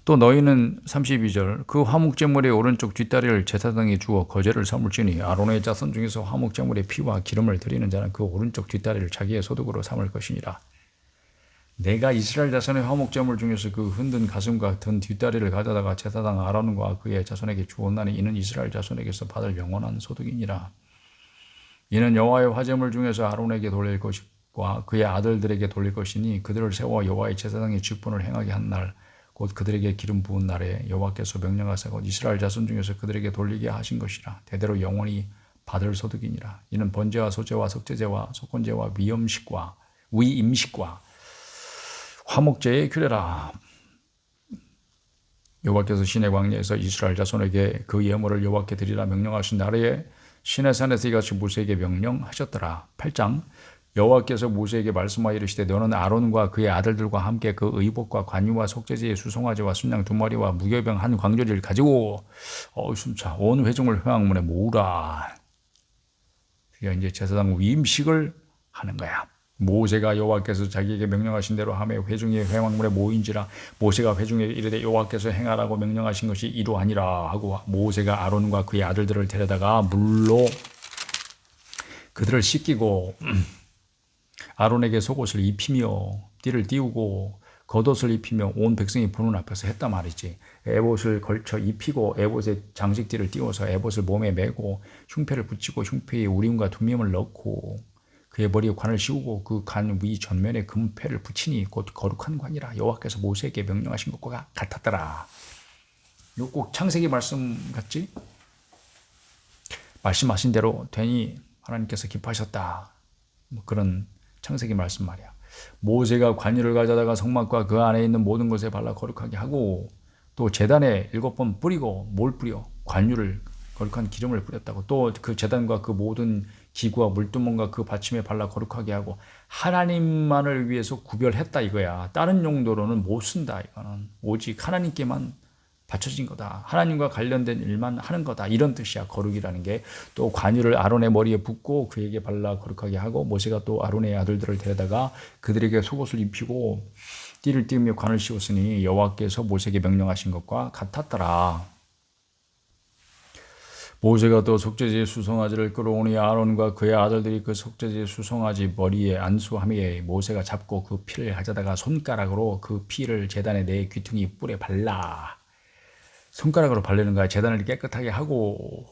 또 너희는 32절 그 화목제물의 오른쪽 뒷다리를 제사장에 주어 거제를 삼을지니 아론의 자손 중에서 화목제물의 피와 기름을 드리는 자는 그 오른쪽 뒷다리를 자기의 소득으로 삼을 것이니라. 내가 이스라엘 자손의 화목제물 중에서 그 흔든 가슴과 든 뒷다리를 가져다가 제사장 아론과 그의 자손에게 주었나니 이는 이스라엘 자손에게서 받을 영원한 소득이니라. 이는 여호와의 화제물 중에서 아론에게 돌릴 것과 그의 아들들에게 돌릴 것이니 그들을 세워 여호와의 제사장의 직분을 행하게 한 날 곧 그들에게 기름 부은 날에 여호와께서 명령하사 곧 이스라엘 자손 중에서 그들에게 돌리게 하신 것이라. 대대로 영원히 받을 소득이니라. 이는 번제와 소제와 속죄제와 속건제와 위임식과 화목제의 규례라. 여호와께서 시내 광야에서 이스라엘 자손에게 그 예물을 여호와께 드리라 명령하신 날에 시내산에서 이같이 모세에게 명령하셨더라. 8장. 여호와께서 모세에게 말씀하여 이르시되 너는 아론과 그의 아들들과 함께 그 의복과 관유와 속죄제의 수송아지와 순양 2마리와 무교병 한 광조리를 가지고 숨차 온 회중을 회막문에 모으라. 그게 이제 제사장 위임식을 하는 거야. 모세가 여호와께서 자기에게 명령하신 대로 하며 회중이 회막문에 모인지라. 모세가 회중에 이르되 여호와께서 행하라고 명령하신 것이 이러하니라 하고 모세가 아론과 그의 아들들을 데려다가 물로 그들을 씻기고 아론에게 속옷을 입히며 띠를 띄우고 겉옷을 입히며 온 백성이 보는 앞에서 했단 말이지. 에봇을 걸쳐 입히고 에봇에 장식띠를 띄워서 에봇을 몸에 메고 흉패를 붙이고 흉패에 우림과 둠밈을 넣고 그의 머리에 관을 씌우고 그 관 위 전면에 금패를 붙이니 곧 거룩한 관이라. 여호와께서 모세에게 명령하신 것과 같았더라. 이거 꼭 창세기 말씀 같지? 말씀하신 대로 되니 하나님께서 기뻐하셨다. 뭐 그런 창세기 말씀 말이야. 모세가 관유를 가져다가 성막과 그 안에 있는 모든 것에 발라 거룩하게 하고 또 제단에 7번 뿌리고 뭘 뿌려? 관유를 거룩한 기름을 뿌렸다고. 또 그 제단과 그 모든 기구와 물두멍과 그 받침에 발라 거룩하게 하고 하나님만을 위해서 구별했다 이거야. 다른 용도로는 못 쓴다 이거는. 오직 하나님께만 바쳐진 거다. 하나님과 관련된 일만 하는 거다. 이런 뜻이야. 거룩이라는 게. 또 관유를 아론의 머리에 붓고 그에게 발라 거룩하게 하고 모세가 또 아론의 아들들을 데려다가 그들에게 속옷을 입히고 띠를 띄우며 관을 씌웠으니 여호와께서 모세에게 명령하신 것과 같았더라. 모세가 또 속죄제의 수송아지를 끌어오니 아론과 그의 아들들이 그 속죄제의 수송아지 머리에 안수하며 모세가 잡고 그 피를 가져다가 손가락으로 그 피를 제단의 네 귀퉁이 뿔에 발라. 손가락으로 바르는 거야. 제단을 깨끗하게 하고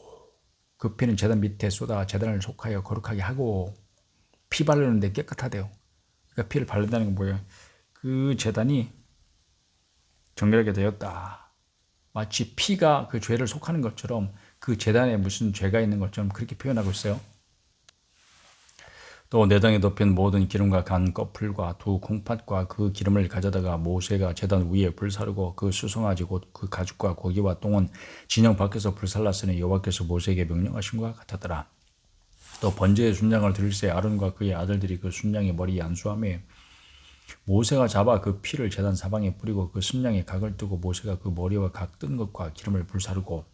그 피는 제단 밑에 쏟아 제단을 속하여 거룩하게 하고 피 바르는데 깨끗하대요. 그러니까 피를 바른다는 건 뭐예요? 그 제단이 정결하게 되었다. 마치 피가 그 죄를 속하는 것처럼 그 제단에 무슨 죄가 있는 것처럼 그렇게 표현하고 있어요. 또 내장에 덮인 모든 기름과 간 꺼풀과 두 콩팥과 그 기름을 가져다가 모세가 제단 위에 불사르고 그 수송아지 곧 그 가죽과 고기와 똥은 진영 밖에서 불살랐으니 여호와께서 모세에게 명령하신 것과 같았더라. 또 번제의 순양을 드릴새 아론과 그의 아들들이 그 순양의 머리에 안수하며 모세가 잡아 그 피를 제단 사방에 뿌리고 그 순양의 각을 뜨고 모세가 그 머리와 각 뜬 것과 기름을 불사르고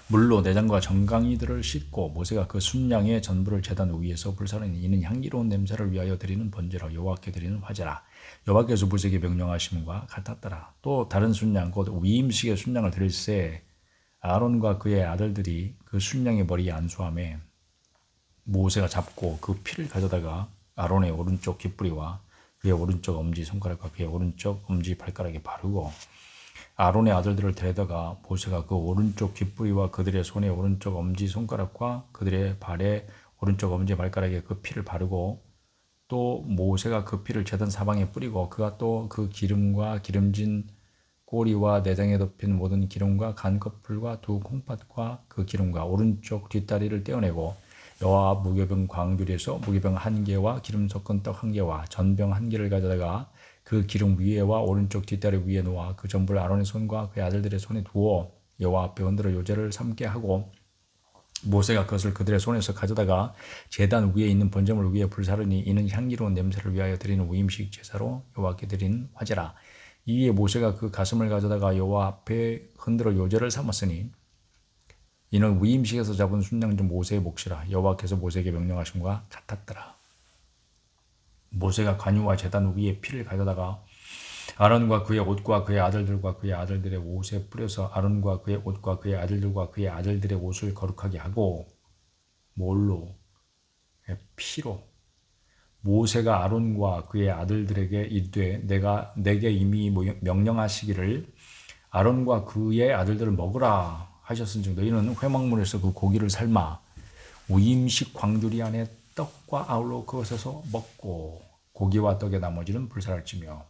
물로 내장과 정강이들을 씻고 모세가 그 순양의 전부를 제단 위에서 불사르니 이는 향기로운 냄새를 위하여 드리는 번제로 여호와께 드리는 화제라. 여호와께서 모세에게 명령하심과 같았더라. 또 다른 순양 곧 위임식의 순양을 드릴새 아론과 그의 아들들이 그 순양의 머리에 안수하며 모세가 잡고 그 피를 가져다가 아론의 오른쪽 귓뿌리와 그의 오른쪽 엄지 손가락과 그의 오른쪽 엄지 발가락에 바르고 아론의 아들들을 데려다가 모세가 그 오른쪽 귓뿌리와 그들의 손의 오른쪽 엄지 손가락과 그들의 발의 오른쪽 엄지 발가락에 그 피를 바르고 또 모세가 그 피를 제단 사방에 뿌리고 그가 또 그 기름과 기름진 꼬리와 내장에 덮인 모든 기름과 간 커플과 두 콩팥과 그 기름과 오른쪽 뒷다리를 떼어내고 여호와 무교병 광주리에서 무교병 1개와 기름 섞은 떡 1개와 전병 1개를 가져다가 그 기름 위에와 오른쪽 뒷다리 위에 놓아 그 전부를 아론의 손과 그의 아들들의 손에 두어 여호와 앞에 흔들어 요제를 삼게 하고 모세가 그것을 그들의 손에서 가져다가 제단 위에 있는 번제물 위에 불사르니 이는 향기로운 냄새를 위하여 드리는 위임식 제사로 여호와께 드리는 화제라. 이에 모세가 그 가슴을 가져다가 여호와 앞에 흔들어 요제를 삼았으니 이는 위임식에서 잡은 순양 중 모세의 몫이라. 여호와께서 모세에게 명령하신 것과 같았더라. 모세가 관유와 제단 위에 피를 가져다가 아론과 그의 옷과 그의 아들들과 그의 아들들의 옷에 뿌려서 아론과 그의 옷과 그의 아들들과 그의 아들들의 옷을 거룩하게 하고 뭘로? 피로. 모세가 아론과 그의 아들들에게 이르되 내가 내게 이미 명령하시기를 아론과 그의 아들들을 먹으라 하셨은즉 너희는 회막문에서 그 고기를 삶아 위임식 광주리 안에 떡과 아울러 그것에서 먹고 고기와 떡의 나머지는 불살할지며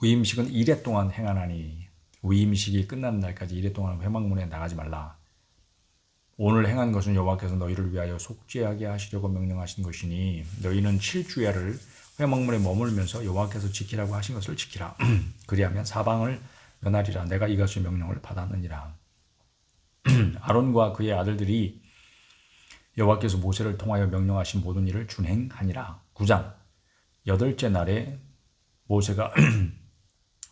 위임식은 이레 동안 행하나니 위임식이 끝나는 날까지 이레 동안 회막문에 나가지 말라. 오늘 행한 것은 여호와께서 너희를 위하여 속죄하게 하시려고 명령하신 것이니 너희는 7주야를 회막문에 머물면서 여호와께서 지키라고 하신 것을 지키라. 그리하면 사방을 면하리라. 내가 이것의 명령을 받았느니라. 아론과 그의 아들들이 여호와께서 모세를 통하여 명령하신 모든 일을 준행하니라. 9장 8째 날에 모세가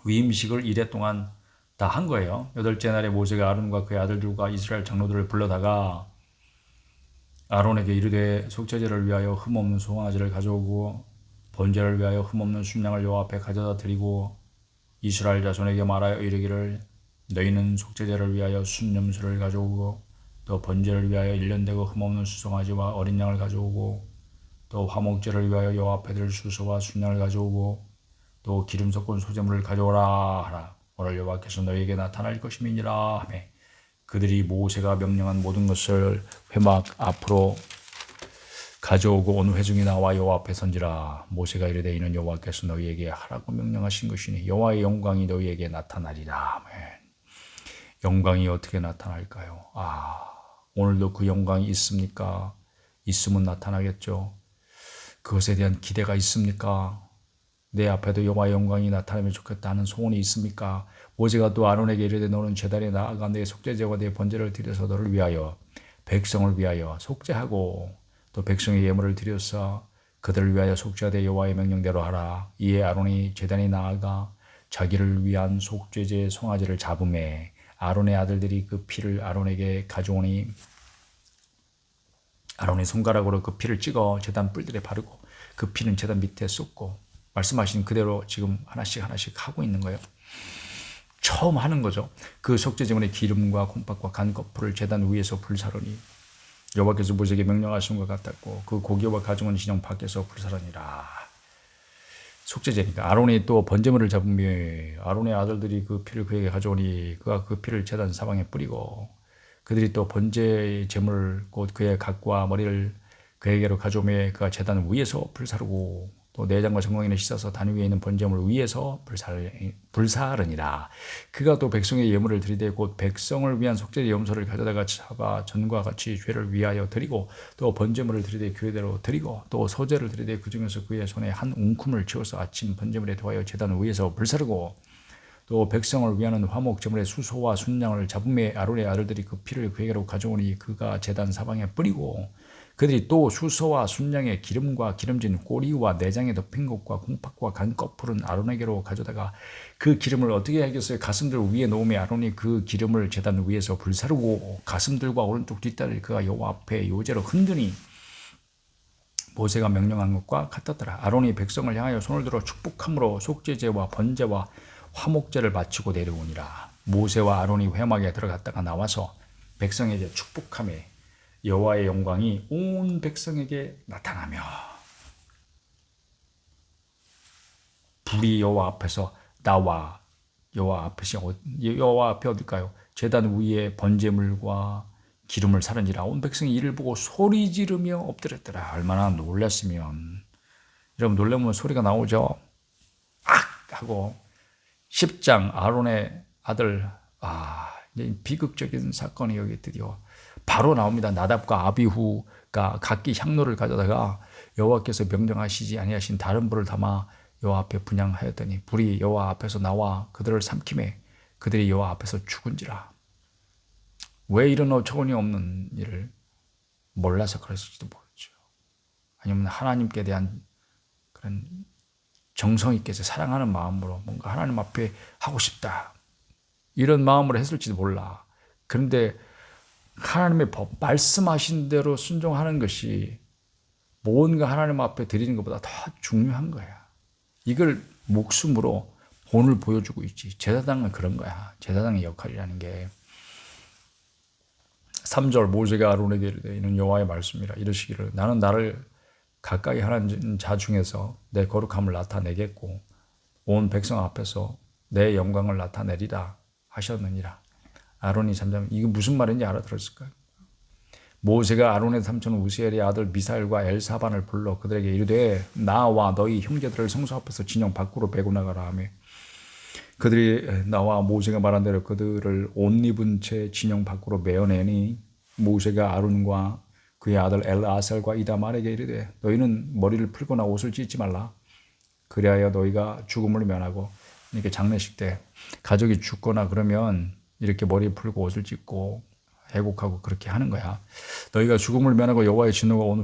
위임식을 이래 동안 다 한 거예요. 8째 날에 모세가 아론과 그의 아들들과 이스라엘 장로들을 불러다가 아론에게 이르되 속죄제를 위하여 흠없는 송아지를 가져오고 번제를 위하여 흠없는 순양을 여호와 앞에 가져다 드리고 이스라엘 자손에게 말하여 이르기를 너희는 속죄제를 위하여 순염소를 가져오고 또 번제를 위하여 1년 되고 흠없는 수송아지와 어린 양을 가져오고 또 화목제를 위하여 여호와 앞에 들 수소와 순양을 가져오고 또 기름 섞은 소제물을 가져오라 하라. 오늘 여호와께서 너희에게 나타날 것임이니라 하매 그들이 모세가 명령한 모든 것을 회막 앞으로 가져오고 온 회중이 나와 여호와 앞에 선지라. 모세가 이르되 이는 여호와께서 너희에게 하라고 명령하신 것이니 여호와의 영광이 너희에게 나타나리라. 아멘. 영광이 어떻게 나타날까요? 오늘도 그 영광이 있습니까? 있으면 나타나겠죠. 그것에 대한 기대가 있습니까? 내 앞에도 여호와의 영광이 나타나면 좋겠다는 소원이 있습니까? 모세가 또 아론에게 이르되 너는 제단에 나아가 내 속죄제와 내 번제를 드려서 너를 위하여 백성을 위하여 속죄하고 또 백성의 예물을 드려서 그들을 위하여 속죄하되 여호와의 명령대로 하라. 이에 아론이 제단에 나아가 자기를 위한 속죄제 송아지를 잡음에 아론의 아들들이 그 피를 아론에게 가져오니 아론의 손가락으로 그 피를 찍어 제단 뿔들에 바르고 그 피는 제단 밑에 쏟고 말씀하신 그대로 지금 하나씩 하고 있는 거예요. 처음 하는 거죠. 그 속죄제물의 기름과 콩팥과 간 거풀을 제단 위에서 불사르니 여호와께서 모세에게 명령하신 것 같았고 그 고기와 가져온 진영 밖에서 불사르니라. 속죄제니까 아론이 또 번제물을 잡으며 아론의 아들들이 그 피를 그에게 가져오니 그가 그 피를 제단 사방에 뿌리고 그들이 또 번제 제물 곧 그의 각과 머리를 그에게로 가져오며 그가 제단 위에서 불사르고 또 내장과 정강이를 씻어서 단 위에 있는 번제물 위에서 불사르니라. 그가 또 백성의 예물을 드리되 곧 백성을 위한 속죄 염소를 가져다가 잡아 전과 같이 죄를 위하여 드리고 또 번제물을 드리되 교회대로 드리고 또 소제를 드리되 그 중에서 그의 손에 한 웅큼을 채워서 아침 번제물에 더하여 제단 위에서 불사르고 또 백성을 위하는 화목제물의 수소와 순양을 잡음에 아론의 아들들이 그 피를 그에게로 가져오니 그가 제단 사방에 뿌리고 그들이 또 수소와 순양의 기름과 기름진 꼬리와 내장에 덮인 것과 콩팥과 간 거풀은 아론에게로 가져다가 그 기름을 어떻게 하겠어요? 가슴들 위에 놓으며 아론이 그 기름을 제단 위에서 불사르고 가슴들과 오른쪽 뒷다리를 그가 여호와 앞에 요제로 흔드니 모세가 명령한 것과 같았더라. 아론이 백성을 향하여 손을 들어 축복함으로 속죄제와 번제와 화목제를 바치고 내려오니라. 모세와 아론이 회막에 들어갔다가 나와서 백성에게 축복하며 여호와의 영광이 온 백성에게 나타나며 불이 여호와 앞에서 나와 여호와 앞에 어딜까요? 제단 위에 번제물과 기름을 사른지라. 온 백성이 이를 보고 소리 지르며 엎드렸더라. 얼마나 놀랐으면. 여러분 놀라면 소리가 나오죠. 악 하고 10장 아론의 아들 이제 비극적인 사건이 여기 드디어 바로 나옵니다. 나답과 아비후가 각기 향로를 가져다가 여호와께서 명령하시지 아니하신 다른 불을 담아 여호와 앞에 분향하였더니 불이 여호와 앞에서 나와 그들을 삼키매 그들이 여호와 앞에서 죽은지라. 왜 이런 어처구니 없는 일을 몰라서 그랬을지도 모르죠. 아니면 하나님께 대한 그런 정성 있게 사랑하는 마음으로 뭔가 하나님 앞에 하고 싶다 이런 마음으로 했을지도 몰라. 그런데 하나님의 법, 말씀하신 대로 순종하는 것이 뭔가 하나님 앞에 드리는 것보다 더 중요한 거야. 이걸 목숨으로 본을 보여주고 있지. 제사장은 그런 거야. 제사장의 역할이라는 게. 3절 모세가 아론에게 이르되 이는 여호와의 말씀이라 이르시기를 나는 나를 가까이 하는 자 중에서 내 거룩함을 나타내겠고 온 백성 앞에서 내 영광을 나타내리라 하셨느니라. 아론이 잠잠 이게 무슨 말인지 알아들었을까요? 모세가 아론의 삼촌 우시엘의 아들 미사엘과 엘사반을 불러 그들에게 이르되 나와 너희 형제들을 성소 앞에서 진영 밖으로 베고 나가라 하며 그들이 나와 모세가 말한 대로 그들을 옷 입은 채 진영 밖으로 메어내니 모세가 아론과 그의 아들 엘아셀과 이다말에게 이르되 너희는 머리를 풀거나 옷을 찢지 말라. 그리하여 너희가 죽음을 면하고 이렇게 장례식 때 가족이 죽거나 그러면 이렇게 머리 풀고 옷을 찢고 회곡하고 그렇게 하는 거야. 너희가 죽음을 면하고 여호와의 진노가 온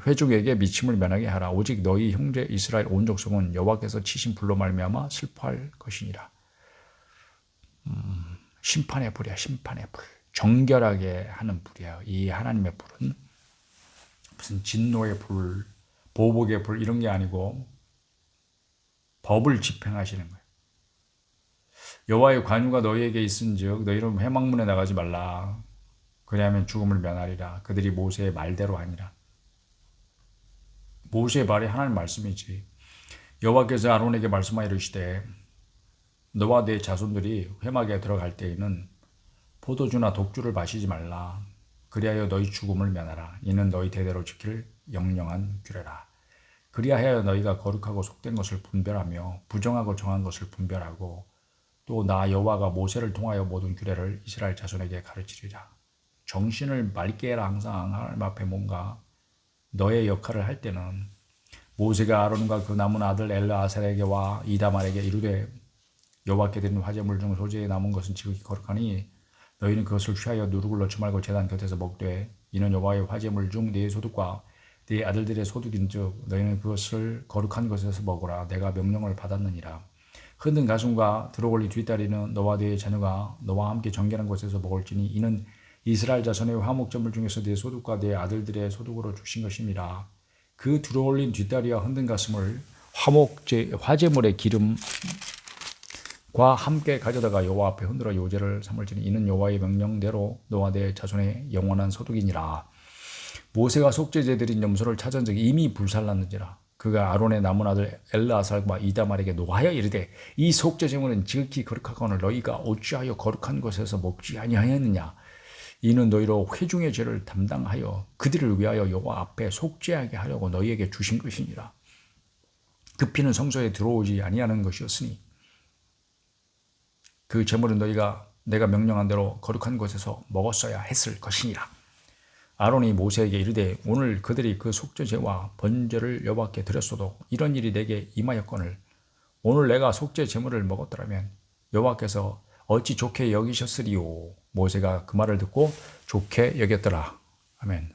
회중에게 미침을 면하게 하라. 오직 너희 형제 이스라엘 온 족속은 여호와께서 치신 불로 말미암아 슬퍼할 것이니라. 심판의 불이야. 심판의 불. 정결하게 하는 불이야. 이 하나님의 불은 무슨 진노의 불, 보복의 불 이런 게 아니고 법을 집행하시는 거예요. 여호와의 관유가 너희에게 있은즉 너희는 회막문에 나가지 말라. 그리하면 죽음을 면하리라. 그들이 모세의 말대로 하니라. 모세의 말이 하나님 말씀이지. 여호와께서 아론에게 말씀하여 이르시되 너와 네 자손들이 회막에 들어갈 때에는 포도주나 독주를 마시지 말라. 그리하여 너희 죽음을 면하라. 이는 너희 대대로 지킬 영영한 규례라. 그리하여 너희가 거룩하고 속된 것을 분별하며 부정하고 정한 것을 분별하고 또 나 여호와가 모세를 통하여 모든 규례를 이스라엘 자손에게 가르치리라. 정신을 맑게 해라. 항상 하나님 앞에 뭔가 너의 역할을 할 때는 모세가 아론과 그 남은 아들 엘아셀에게와 이다말에게 이르되 여호와께 드리는 화제물 중 소재에 남은 것은 지극히 거룩하니 너희는 그것을 취하여 누룩을 넣지 말고 제단 곁에서 먹되 이는 여호와의 화제물 중 네 소득과 네 아들들의 소득인즉 너희는 그것을 거룩한 것에서 먹으라. 내가 명령을 받았느니라. 흔든 가슴과 들어올린 뒷다리는 너와 네 자녀가 너와 함께 정결한 곳에서 먹을지니 이는 이스라엘 자손의 화목제물 중에서 네 소득과 네 아들들의 소득으로 주신 것입니다. 그 들어올린 뒷다리와 흔든 가슴을 화제물의 기름과 함께 가져다가 여호와 앞에 흔들어 요제를 삼을지니 이는 여호와의 명령대로 너와 내 자손의 영원한 소득이니라. 모세가 속죄제 드린 염소를 찾은 적 이미 불살랐는지라. 그가 아론의 남은 아들 엘아살과 이다말에게 노하여 이르되 이 속죄 제물은 지극히 거룩하거늘 너희가 어찌하여 거룩한 곳에서 먹지 아니하였느냐. 이는 너희로 회중의 죄를 담당하여 그들을 위하여 여호와 앞에 속죄하게 하려고 너희에게 주신 것이니라. 그 피는 성소에 들어오지 아니하는 것이었으니 그 제물은 너희가 내가 명령한 대로 거룩한 곳에서 먹었어야 했을 것이니라. 아론이 모세에게 이르되 오늘 그들이 그 속죄제와 번제를 여호와께 드렸어도 이런 일이 내게 임하였거늘 오늘 내가 속죄 제물을 먹었더라면 여호와께서 어찌 좋게 여기셨으리요. 모세가 그 말을 듣고 좋게 여겼더라. 아멘.